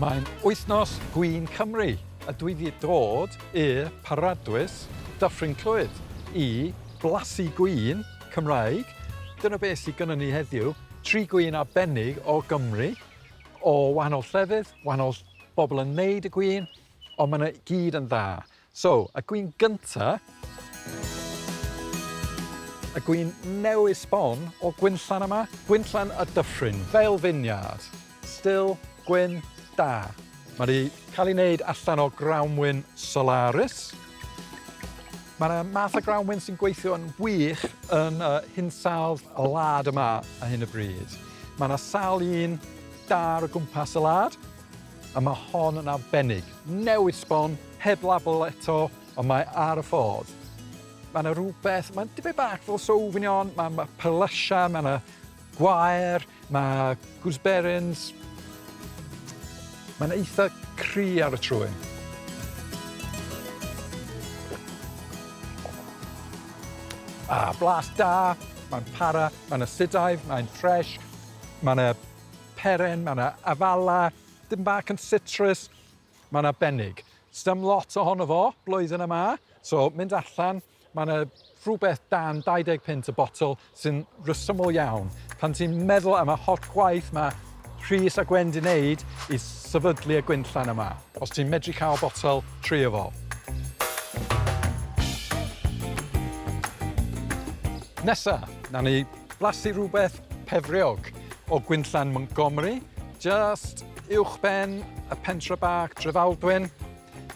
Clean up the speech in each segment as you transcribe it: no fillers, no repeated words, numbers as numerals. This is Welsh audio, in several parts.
Mae'n Wythnos Gwin Cymru, a dwi wedi dod i'r paradwys Dyffryn Clwyd i blasu gwin Cymraeg. Dyna beth sydd gennym ni heddiw, 3 gwin arbennig o Gymru, o wahanol llefydd, wahanol bobl yn neud y gwin, ond maen nhw gyd yn dda. So, y gwin gynta, y gwin newydd sbon o Ngwinllan yma, Ngwinllan y Dyffryn, Vale Vineyard, still gwyn da. Mae wedi cael ei wneud allan o grawnwyn Solaris. Mae yna math o grawnwyn sy'n gweithio yn wych yn hinsawdd y wlad yma ar hyn y bryd. Mae yna sawl un dar o gwmpas y wlad, a mae hon yn arbennig. Newydd sbon, heb label eto, ond mae ar y ffordd. Mae yna rhywbeth, mae'n dibynnu bach fel Sauvignon, mae perlysia, mae yna gwair, mae gooseberries. Mae yna eitha cry ar y trwyn. Blas da, mae'n para, mae yna sidaif, mae'n ffres, mae yna peren, mae yna afala, dim bach yn citrus, mae'n arbennig. Sdim lot ohono fo blwyddyn yma, so mynd allan, mae yna rhywbeth dan 20 pint y botl sy'n resymol iawn. Pan ti'n meddwl am y hot gwaith mae Rhys a Gwen di wneud i sefydlu y Ngwinllan yma. Os ti'n medru cael botl, trio fo. Nesa, na ni blasu rhywbeth pefriog o Ngwinllan Montgomery, just uwchben y pentre bach Trefaldwyn.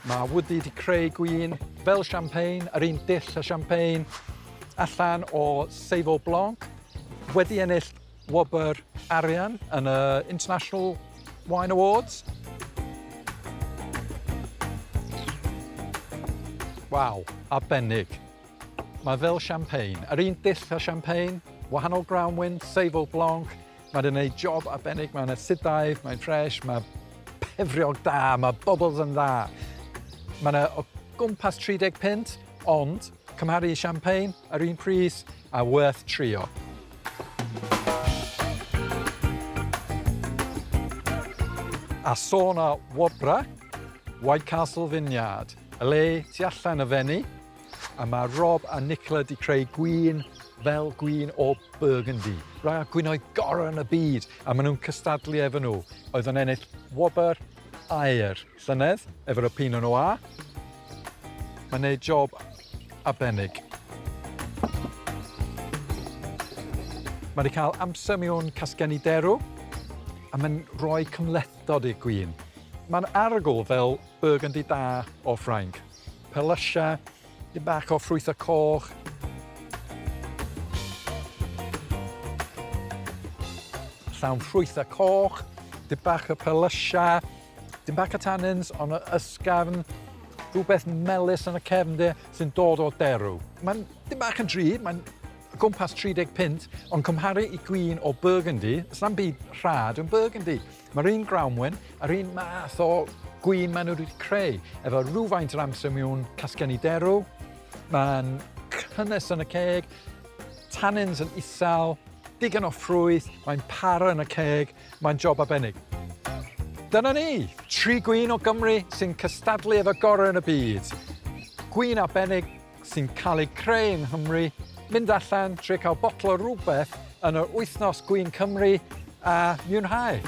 Mae Wedi wedi creu gwin fel champagne, yr un dill y champagne, allan o Safo Blanc. Wedi ennill wobr arian yn y International Wine Awards. Waw, arbennig. Mae fel champagne, yr un dill y champagne, wahanol grawnwyn, Safo Blanc. Mae'n gwneud job arbennig, mae'n sidaif, mae'n ffres, mae pefriog da, mae bubbles yn dda. Mae yna o gwmpas 30 pint, ond cymharu i champagne, yr un pris, a worth trio. A sôn o wobra, White Vineyard, y le tu allan y fenni, a mae Rob a Nicola wedi creu gwin fel gwin o Burgundy. Rai o gwinoedd gorau yn y byd, a maen nhw'n cystadlu efo nhw. Oedd yn ennill wobr aur llynedd efo'r Pinot Noir. Mae'n gwneud job arbennig. Mae wedi cael amser mewn casgenni derw, a mae'n rhoi cymlethdod i'r gwin. Mae'n arogl fel Burgundy da o Ffrainc. Perlysia, dim bach o ffrwythau coch. Llawn ffrwythau coch, dim bach o perlysia, dim bach o tannins, ond ysgafn, rhywbeth melys yn y cefndir sy'n dod o'r derw. Mae'n dim bach yn drud, mae'n gwmpas 30 pint, ond cymharu i gwin o Burgundy, sy'n byd rhad yn Burgundy. Mae'r un grawnwyn, yr un math o gwin maen nhw wedi creu, efo rhywfaint yr amser mewn casgenni derw. Mae'n cynnes yn y ceg, tannins yn isel, digon o ffrwyth, mae'n para yn y ceg, mae'n job arbennig. Dyna ni, 3 gwin o Gymru sy'n cystadlu efo gorau yn y byd. Gwin arbennig sy'n cael ei creu yng Nghymru, mynd allan, trio cael botl o rhywbeth yn yr Wythnos Gwin Cymru a mwynhau.